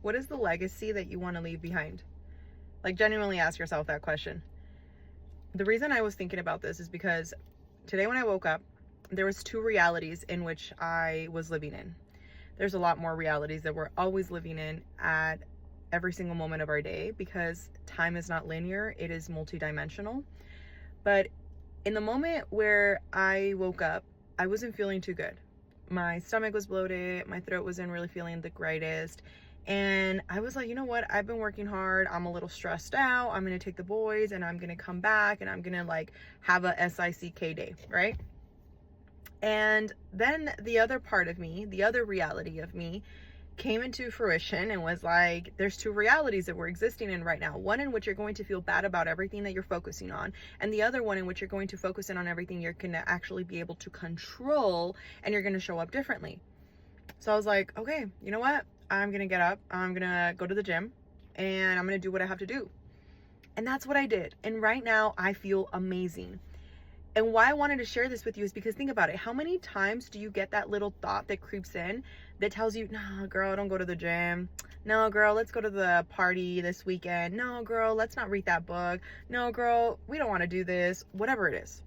what is the legacy that you want to leave behind? Like, genuinely ask yourself that question. The reason I was thinking about this is because today when I woke up, there was 2 realities in which I was living in. There's a lot more realities that we're always living in at every single moment of our day, because time is not linear, it is multidimensional. But in the moment where I woke up, I wasn't feeling too good. My stomach was bloated, my throat wasn't really feeling the greatest. And I was like, you know what? I've been working hard. I'm a little stressed out. I'm going to take the boys and I'm going to come back and I'm going to like have a SICK day, right? And then the other part of me, the other reality of me came into fruition and was like, there's 2 realities that we're existing in right now. One in which you're going to feel bad about everything that you're focusing on, and the other one in which you're going to focus in on everything you're going to actually be able to control, and you're going to show up differently. So I was like, okay, you know what? I'm going to get up, I'm going to go to the gym, and I'm going to do what I have to do. And that's what I did. And right now I feel amazing. And why I wanted to share this with you is because think about it. How many times do you get that little thought that creeps in that tells you, no, girl, don't go to the gym. No, girl, let's go to the party this weekend. No, girl, let's not read that book. No, girl, we don't want to do this, whatever it is.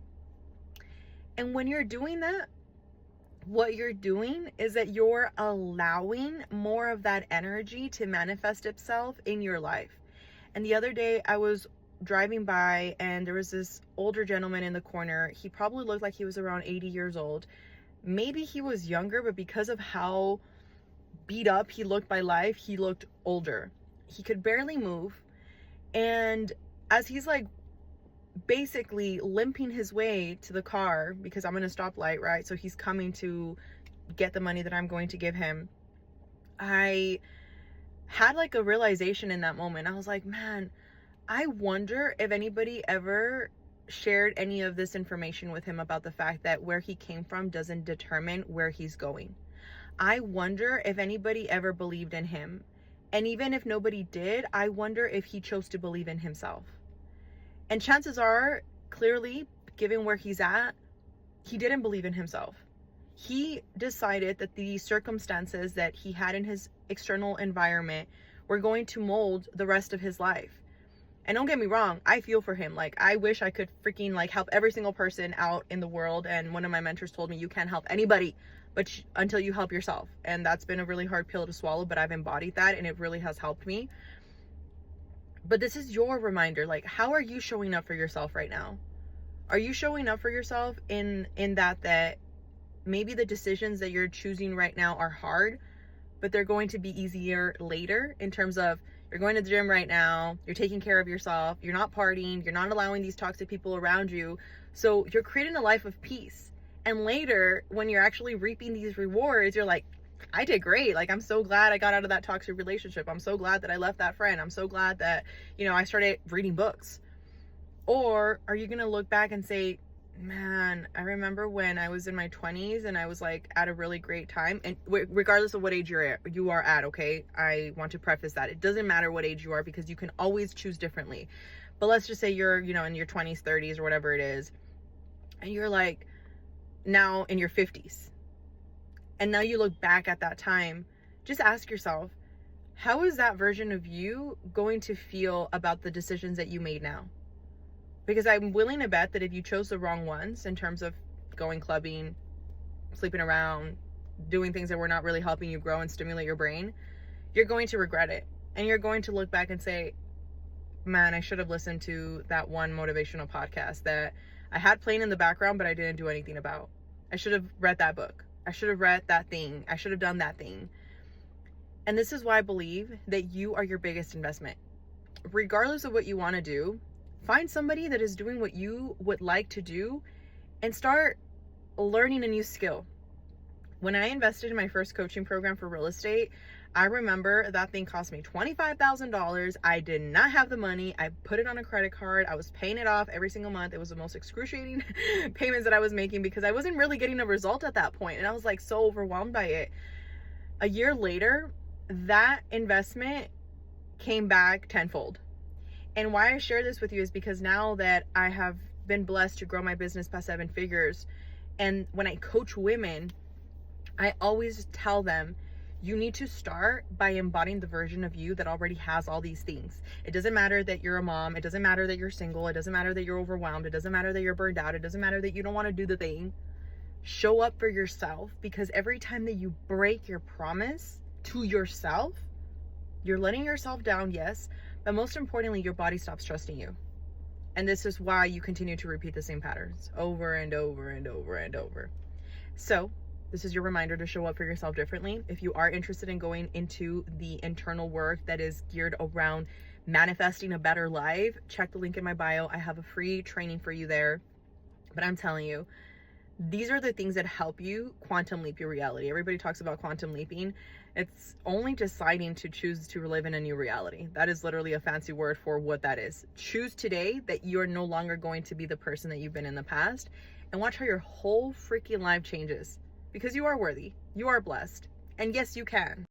And when you're doing that, what you're doing is that you're allowing more of that energy to manifest itself in your life. And the other day I was driving by and there was this older gentleman in the corner. He probably looked like he was around 80 years old. Maybe he was younger, but because of how beat up he looked by life, he looked older. He could barely move. And as he's like basically limping his way to the car, because I'm in a stoplight, right? So he's coming to get the money that I'm going to give him. I had like a realization in that moment. I was like, man, I wonder if anybody ever shared any of this information with him about the fact that where he came from doesn't determine where he's going. I wonder if anybody ever believed in him. And even if nobody did, I wonder if he chose to believe in himself. And chances are, clearly, given where he's at, he didn't believe in himself. He decided that the circumstances that he had in his external environment were going to mold the rest of his life. And don't get me wrong, I feel for him. Like, I wish I could freaking like help every single person out in the world. And one of my mentors told me, you can't help anybody but until you help yourself. And that's been a really hard pill to swallow, but I've embodied that and it really has helped me. But this is your reminder. Like, how are you showing up for yourself right now? Are you showing up for yourself in that maybe the decisions that you're choosing right now are hard, but they're going to be easier later, in terms of you're going to the gym right now, you're taking care of yourself, you're not partying, you're not allowing these toxic people around you. So you're creating a life of peace. And later, when you're actually reaping these rewards, you're like, I did great. Like, I'm so glad I got out of that toxic relationship. I'm so glad that I left that friend. I'm so glad that, I started reading books. Or are you going to look back and say, man, I remember when I was in my 20s and I was like at a really great time. And regardless of what age you are at, okay? I want to preface that. It doesn't matter what age you are, because you can always choose differently. But let's just say you're, in your 20s, 30s, or whatever it is. And you're like now in your 50s. And now you look back at that time. Just ask yourself, how is that version of you going to feel about the decisions that you made now? Because I'm willing to bet that if you chose the wrong ones, in terms of going clubbing, sleeping around, doing things that were not really helping you grow and stimulate your brain, you're going to regret it. And you're going to look back and say, man, I should have listened to that one motivational podcast that I had playing in the background, but I didn't do anything about. I should have read that book. I should have read that thing. I should have done that thing. And this is why I believe that you are your biggest investment. Regardless of what you want to do, find somebody that is doing what you would like to do and start learning a new skill. When I invested in my first coaching program for real estate, I remember that thing cost me $25,000. I did not have the money. I put it on a credit card. I was paying it off every single month. It was the most excruciating payments that I was making because I wasn't really getting a result at that point. And I was like so overwhelmed by it. A year later, that investment came back tenfold. And why I share this with you is because now that I have been blessed to grow my business past 7 figures, and when I coach women, I always tell them, You need to start by embodying the version of you that already has all these things. It doesn't matter that you're a mom. It doesn't matter that you're single. It doesn't matter that you're overwhelmed. It doesn't matter that you're burned out. It doesn't matter that you don't want to do the thing. Show up for yourself, because every time that you break your promise to yourself, you're letting yourself down, yes, but most importantly, your body stops trusting you. And this is why you continue to repeat the same patterns over and over and over and over. So this is your reminder to show up for yourself differently. If you are interested in going into the internal work that is geared around manifesting a better life, check the link in my bio. I have a free training for you there. But I'm telling you, these are the things that help you quantum leap your reality. Everybody talks about quantum leaping. It's only deciding to choose to live in a new reality. That is literally a fancy word for what that is. Choose today that you're no longer going to be the person that you've been in the past, and watch how your whole freaking life changes, because you are worthy, you are blessed, and yes, you can.